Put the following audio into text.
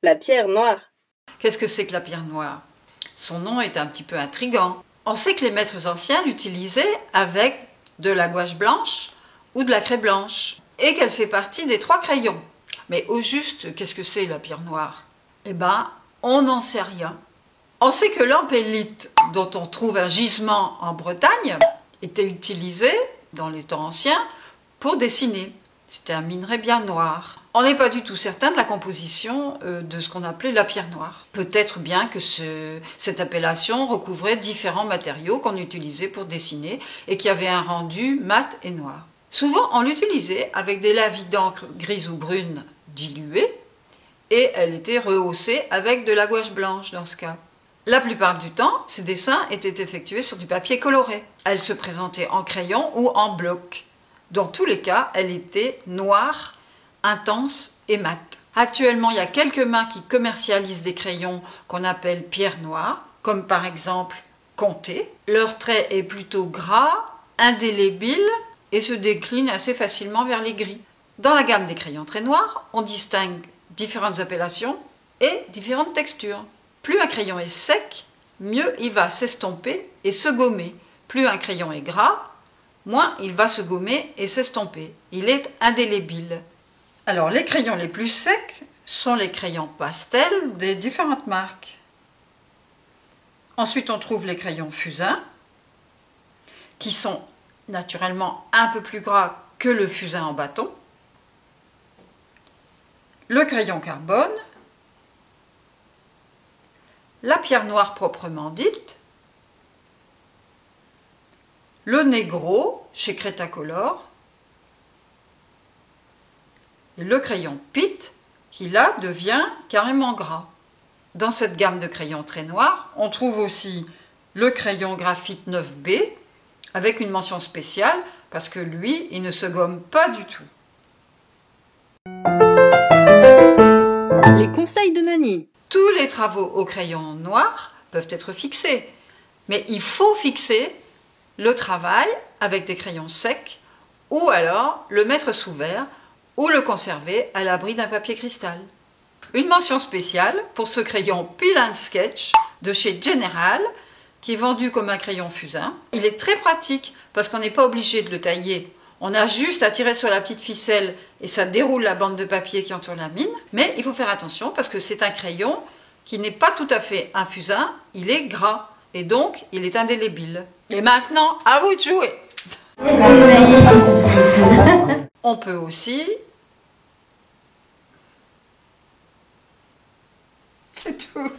La pierre noire. Qu'est-ce que c'est que la pierre noire? Son nom est un petit peu intriguant. On sait que les maîtres anciens l'utilisaient avec de la gouache blanche ou de la craie blanche, et qu'elle fait partie des 3 crayons. Mais au juste, qu'est-ce que c'est la pierre noire? Eh ben, on n'en sait rien. On sait que l'empélite, dont on trouve un gisement en Bretagne, était utilisé, dans les temps anciens, pour dessiner. C'était un minerai bien noir. On n'est pas du tout certain de la composition de ce qu'on appelait la pierre noire. Peut-être bien que cette appellation recouvrait différents matériaux qu'on utilisait pour dessiner et qui avaient un rendu mat et noir. Souvent, on l'utilisait avec des lavis d'encre grise ou brune diluée et elle était rehaussée avec de la gouache blanche dans ce cas. La plupart du temps, ces dessins étaient effectués sur du papier coloré. Elle se présentait en crayon ou en bloc. Dans tous les cas, elle était noire, intense et mate. Actuellement, il y a quelques mains qui commercialisent des crayons qu'on appelle pierre noire, comme par exemple Conté. Leur trait est plutôt gras, indélébile et se décline assez facilement vers les gris. Dans la gamme des crayons très noirs, on distingue différentes appellations et différentes textures. Plus un crayon est sec, mieux il va s'estomper et se gommer. Plus un crayon est gras, moins il va se gommer et s'estomper. Il est indélébile. Alors, les crayons les plus secs sont les crayons pastels des différentes marques. Ensuite, on trouve les crayons fusain, qui sont naturellement un peu plus gras que le fusain en bâton. Le crayon carbone, la pierre noire proprement dite, le négro chez Crétacolor, et le crayon Pitt qui là devient carrément gras. Dans cette gamme de crayons très noirs, on trouve aussi le crayon graphite 9B avec une mention spéciale parce que lui, il ne se gomme pas du tout. Les conseils de Nani. Tous les travaux au crayon noir peuvent être fixés, mais il faut fixer le travail avec des crayons secs ou alors le mettre sous verre ou le conserver à l'abri d'un papier cristal. Une mention spéciale pour ce crayon Peel and Sketch de chez General qui est vendu comme un crayon fusain. Il est très pratique parce qu'on n'est pas obligé de le tailler. On a juste à tirer sur la petite ficelle et ça déroule la bande de papier qui entoure la mine. Mais il faut faire attention parce que c'est un crayon qui n'est pas tout à fait un fusain, il est gras et donc il est indélébile. Et maintenant, à vous de jouer. On peut aussi... C'est tout.